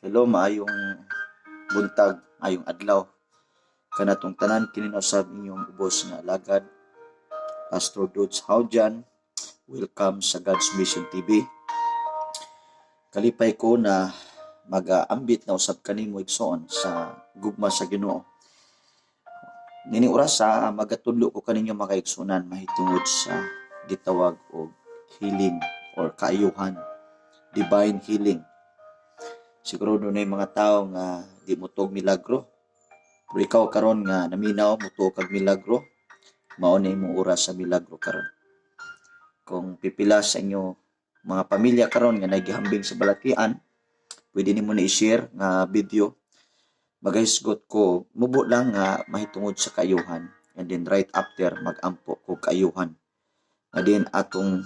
Hello, maayong buntag, maayong adlaw. Kanatong tanan kininosab inyong ubos nga alagad, Pastor Dudes Howjan. Welcome sa God's Mission TV. Kalipay ko na mag-aambit na usab kanimo igsoon sa gugma sa Ginoo. Nini oras sa magatudlo ko kaninyo makaigsunan mahitungod sa gitawag og healing or kaayuhan, divine healing. Siguro doon ay mga tao nga di mo tog milagro. Pero ikaw karon nga naminaw mo tuog kag milagro, mao na imong oras sa milagro karon. Kung pipila sa inyo mga pamilya karon nga nagihambing sa balatian, pwede nimo na i-share nga video. Magahisgot ko, mubo lang nga mahitungod sa kaayuhan. And then right after magampo ko kaayuhan. And then atong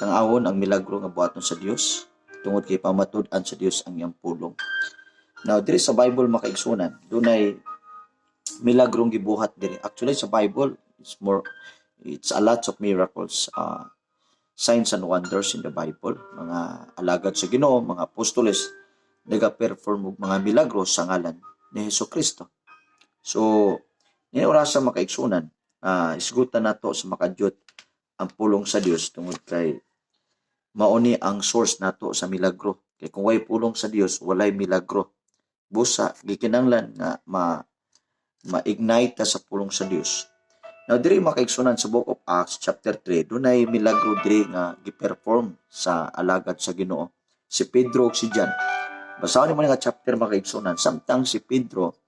tangawon ang milagro nga buhaton sa Dios. Tungod kay pamatud-an sa Dios ang iyang pulong. Now, diri sa Bible makaigsunan, dunay milagrong gibuhat diri. Actually sa Bible, it's a lot of miracles, signs and wonders in the Bible. Mga alagad sa Ginoo, mga apostoles, naga-perform og mga milagro sa ngalan ni Hesukristo. So, ni oras sa makaigsunan, isgutan nato sa makadyot ang pulong sa Dios tungod kay mauni ang source nato sa milagro. Kay kung way pulong sa Dios, walay milagro. Busa, gikinanglan nga ma-ignite ta sa pulong sa Dios. Now, diri makaigsunan sa Book of Acts, chapter 3, dunay milagro diri nga gi-perform sa alagad sa Ginoo. Si Pedro ug si John. Basahon mo nga chapter makaigsunan, samtang si Pedro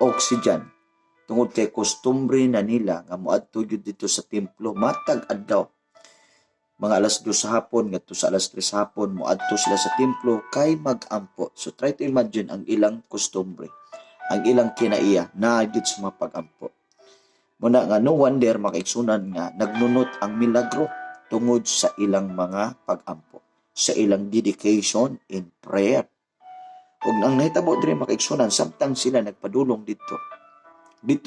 ug si John, tungod kay kostumbre na nila nga moadto gyud dito sa templo, matag adlaw. Mga alas 2 sa hapon, ngadto sa alas 3 sa hapon, moadto sila sa templo kay mag-ampo. So try to imagine ang ilang kostumbre, ang ilang kinaiya, naagid sa mga pag-ampo. Muna nga, no wonder makaigsunan nga nagnunot ang milagro tungod sa ilang mga pag-ampo, sa ilang dedication in prayer. Ug ang nahitabo diri makaigsunan, samtang sila nagpadulong dito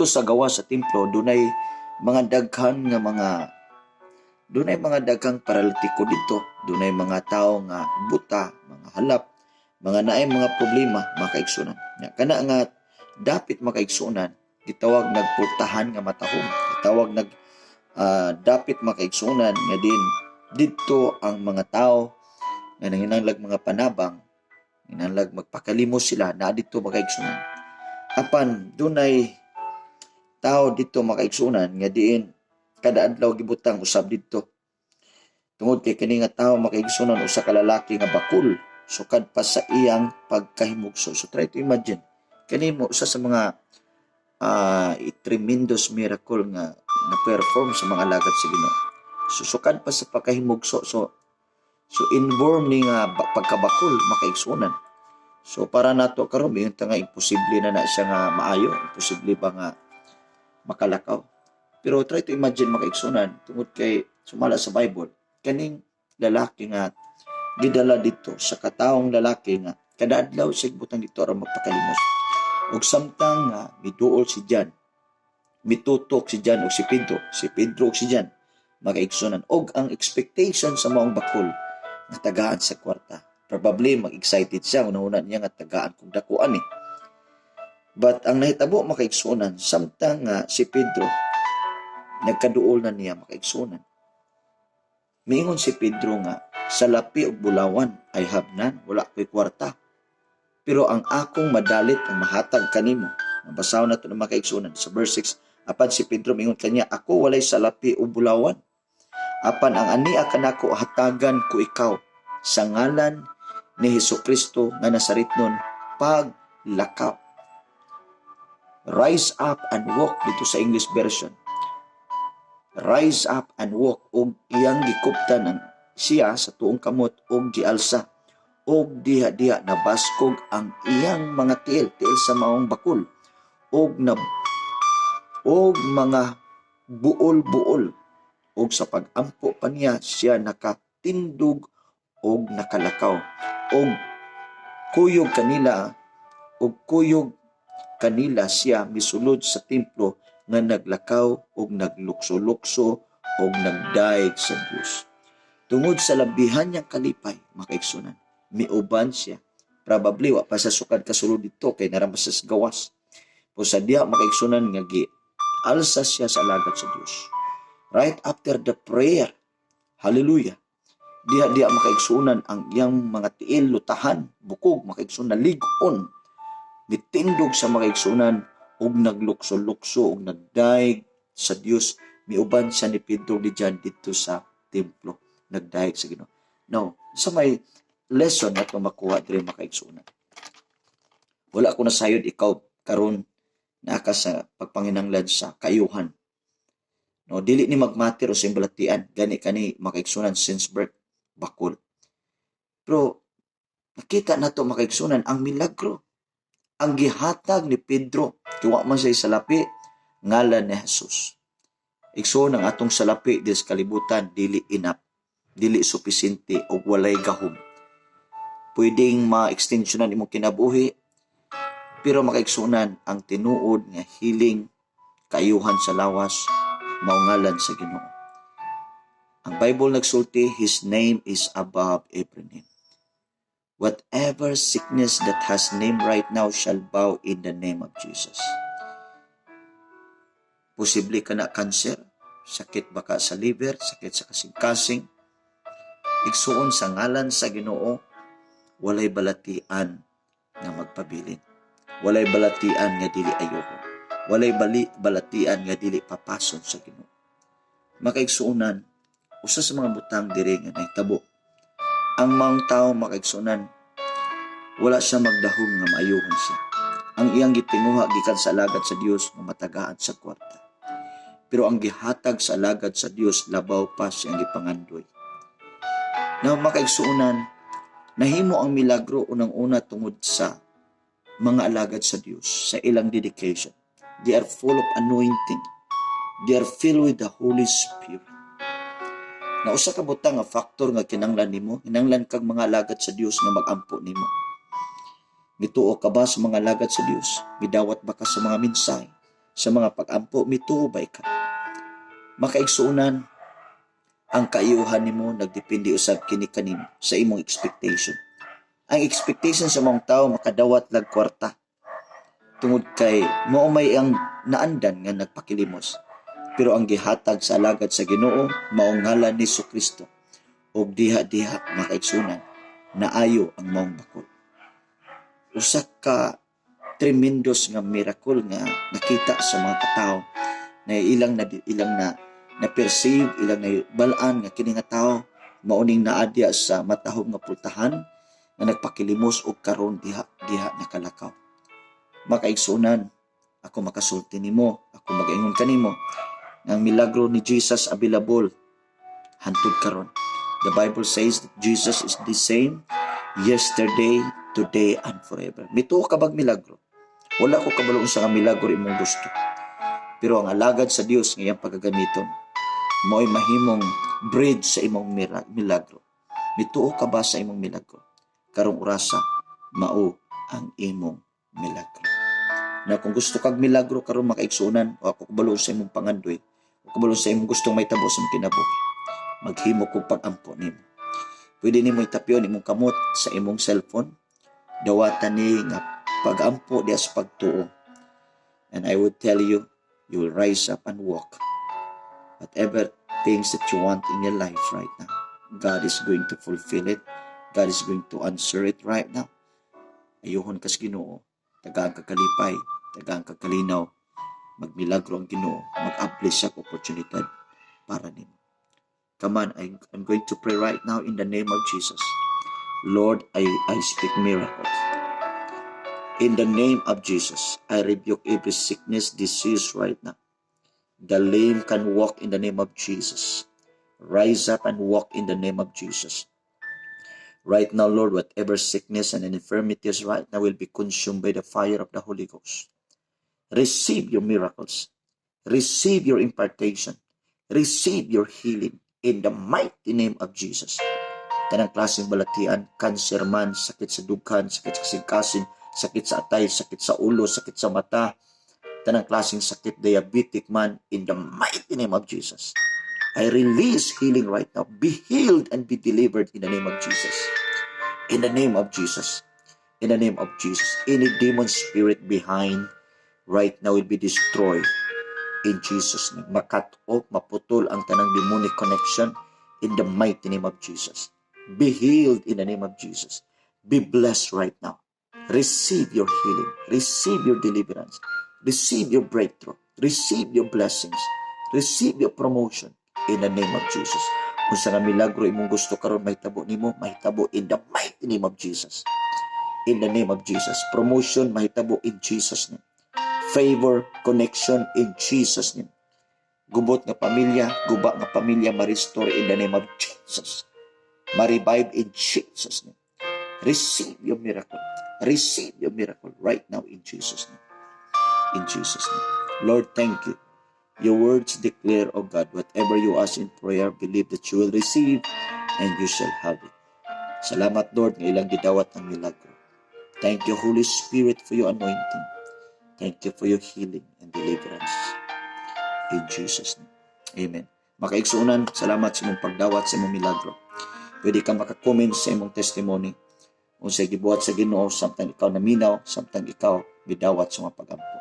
sa gawa sa templo, dunay mga daghang paralitiko dito. Dunay mga tao nga buta, mga halap, mga naay mga problema makaigsunan. Kana nga dapit makaigsunan, gitawag nagpultahan nga matahom. Gitawag dapit makaigsunan nga din dito ang mga tao nga nanginahanglag mga panabang, nanginahanglag magpakalimos sila na dito makaigsunan. Apan dunay tao dito makaigsunan nga diin kada adlaw gibutang usab didto. Tungod kay kini nga tawo makaigsunan usa ka lalaki nga bakul sukad pa sa iyang pagkahimugso. So try to imagine kani mo usa sa mga tremendous miracle nga na-perform sa mga alagad sa Ginoo. So sukad pa sa pagkahimugso. So inborn ni nga pagkabakul makaigsunan. So para nato karon yung nga imposible na siya nga maayo, imposible ba nga makalakaw. Pero try to imagine makaigsunan tungod kay sumala sa Bible, kaning lalaki nga gidala dito sa kataong lalaki nga kada adlaw siya butang dito aron magpakalimos. Ug samtang nga miduol si John, mitutok si John ug si Pedro ug si John makaigsunan. Og ang expectation sa maong bakul nga tagaan sa kwarta. Probably mag-excited siya una niya nga tagaan kung dakuan eh. But ang nahitabo makaigsunan, samtang nga si Pedro nagkaduol na niya makaigsunan. Miingon si Pedro nga, sa lapi ug bulawan ay habnan, wala ko'y kwarta. Pero ang akong madalit ang mahatag kanimo. Nabasahon na ito na makaigsunan. Sa verse 6, apan si Pedro miingon kanya, ako walay sa lapi ug bulawan. Apan ang ania kanako hatagan ko ikaw sa ngalan ni Hesukristo nga Nazaretnon, paglakaw. Rise up and walk dito sa English version. Rise up and walk. Og iyang gikuptan ang siya sa tuong kamot og gialsa. Og diha-diha nabaskog ang iyang mga tiil sa maong bakul. Og mga buol-buol. Og sa pag-ampo pa niya siya nakatindog og nakalakaw. Og kuyog kanila siya misulod sa templo nga naglakaw og naglukso-lukso og nagdaig sa Dios. Tungod sa labihan niyang kalipay, makaigsunan, miuban siya Probably, wa pa sa sukad kasulod dito, kay naramas sa gawas. O sa diha makaigsunan nga alsa siya sa alagad sa Dios. Right after the prayer, hallelujah, diha makaigsunan ang iyang mga tiil, lutahan, bukog, makaigsunan, ligon, mitindog sa makaigsunan, og naglukso-lukso, og nagdaig sa Dios, miuban siya ni Pedro ni John dito sa templo, nagdaig sa Ginoo. Now, sa may lesson na ito makuha diri makaigsunan. Wala ko nasayod ikaw karon na ka sa pagpanginanglan sa kayuhan. No, dili ni magmatir o simbalatian, gani kani makaigsunan since birth, bakol. Pero nakita nato makaigsunan ang milagro, ang gihatag ni Pedro, tuwa man siya salapi, ngalan ni Jesus. Igsoon ang atong salapi dis kalibutan, dili enough, dili supisente o walay gahom. Pwedeng ma-extensionan imong kinabuhi, pero makaigsunan ang tinuod nga hiling kayuhan sa lawas, maungalan sa Ginoo. Ang Bible nagsulti, His name is above every name. Whatever sickness that has name right now shall bow in the name of Jesus. Posible ka na cancer, sakit baka sa liver, sakit sa kasing-kasing. Igsuon sa ngalan sa Ginoo, walay balatian nga magpabilin. Walay balatian nga dili ayoko. Walay balatian nga dili papason sa Ginoo. Makaigsuunan, usa sa mga butang diri nga nahitabo. Ang mga tao makaigsuunan, wala siya magdahom nga maayuhon siya. Ang iyang gitinguha gikan sa alagad sa Dios nga matagaan sa kwarta. Pero ang gihatag sa alagad sa Dios labaw pa siyang gipangandoy. Na makaigsuunan, nahimo ang milagro unang-una tungod sa mga alagad sa Dios, sa ilang dedication. They are full of anointing. They are filled with the Holy Spirit. Na usa ka butang nga factor nga kinanglan nimo, hinanglan kag mga alagad sa Dios nga magampo nimo. Mituo ka ba sa mga alagad sa Dios? Midawat ba ka sa mga mensahe? Sa mga pag-ampo, mituo ba ka? Makaigsuunan, ang kaayuhan nimo nagdepende usab kini kanimo sa imong expectation. Ang expectation sa mga tao makadawat lag kwarta. Tungod kay mao may ang naandan nga nagpakilimos. Pero ang gihatag sa alagad sa Ginoo mao ngalan ni Jesucristo. Og diha-diha makaigsunan naayo ang maong bakol. Usa ka tremendous nga miracle nga nakita sa mga tao na ilang na perceive, ilang na balaan nga kini nga tao mauning naadya sa matahog nga pultahan nga nagpakilimos og karon diha nakalakaw. Makaigsunan, ako makasulti nimo, ako magaingon kanimo nga ang milagro ni Jesus available hantod karon. The Bible says that Jesus is the same yesterday, today, and forever. Mituo ka bag milagro? Wala ko kabalo sa milagro imong gusto. Pero ang alagad sa Dios ngayang pagagamiton, mo'y mahimong bridge sa imong milagro. Mituo ka ba sa imong milagro? Karong orasa, mao ang imong milagro. Na kung gusto kag milagro karon makaigsunan, o ako kabalo sa imong pangandoy, o kabalo sa imong gustong may tabo sa kinabuhi, maghimo kog pag-ampo nimo. Pwede nimo itapyon imong kamot sa imong cellphone, dawatan ni nga pag-ampo diya sa pagtuo. And I would tell you, you will rise up and walk. Whatever things that you want in your life right now, God is going to fulfill it. God is going to answer it right now. Ayuhon kas Ginoo, tagaan kakalipay, tagaan kakalinaw, magmilagro ang Ginoo, mag-apply siya oportunidad para nimo. Come on, I'm going to pray right now in the name of Jesus. Lord, I speak miracles. In the name of Jesus, I rebuke every sickness, disease right now. The lame can walk in the name of Jesus. Rise up and walk in the name of Jesus. Right now, Lord, whatever sickness and infirmities right now will be consumed by the fire of the Holy Ghost. Receive your miracles. Receive your impartation. Receive your healing in the mighty name of Jesus. Tanang klaseng balatian, cancer man, sakit sa dughan, sakit sa kasing-kasing, sakit sa atay, sakit sa ulo, sakit sa mata, tanang klaseng sakit, diabetic man, in the mighty name of Jesus. I release healing right now. Be healed and be delivered in the name of Jesus. In the name of Jesus. in the name of Jesus. Any demon spirit behind right now will be destroyed in Jesus' name. Makat off, maputol ang tanang demonic connection in the mighty name of Jesus. Be healed in the name of Jesus. Be blessed right now. Receive your healing. Receive your deliverance. Receive your breakthrough. Receive your blessings. Receive your promotion in the name of Jesus. Kung sa nga milagro imong gusto karon mahitabo nimo, mahitabo in the mighty name of Jesus. In the name of Jesus. Promotion mahitabo in Jesus' name. Favor, connection in Jesus' name. Gubot nga pamilya, guba nga pamilya ma-restore in the name of Jesus. Ma-revive in Jesus' name. Receive your miracle. Receive your miracle right now in Jesus' name. In Jesus' name. Lord, thank you. Your words declare, O God, whatever you ask in prayer, believe that you will receive and you shall have it. Salamat, Lord, ng ilang gidawat ng milagro. Thank you, Holy Spirit, for your anointing. Thank you for your healing and deliverance. In Jesus' name. Amen. Makaigsunan, salamat sa imong pagdawat sa imong milagro. Pwede ka makakomment sa imong testimony. Kung sa gibuhat sa Ginoo, samtang ikaw naminaw, samtang ikaw bidawat sa mga pagampo.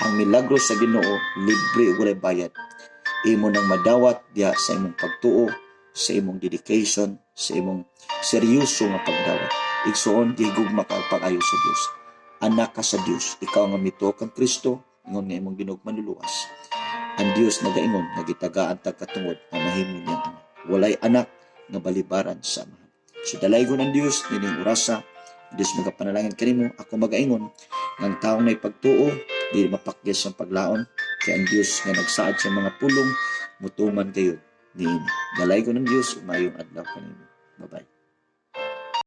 Ang milagro sa Ginoo, libre walay bayad. Imo nang madawat diha sa imong pagtuo, sa imong dedication, sa imong seryoso nga pagdawat. Igsuon, gihigugma ka pag-ayo sa Dios. Anak ka sa Dios. Ikaw nga mito kang Kristo, ingon nga imong ginugma luluwas. Ang Dios nagaingon, nagitagaan tagkatungod na mahimo niyang anak. Walay anak nga balibaran sa amahan. So dalaygon ang Dios, nining orasa, Dios magapanalangin kanimo, ako magaingon, ng taong na ipagtuo, di mapakyas ang paglaon, kaya ang Dios nga nagsaad sa mga pulong, mutuman kayo niini. Dalaygon ang Dios, umayong adlaw kanimo. Bye-bye.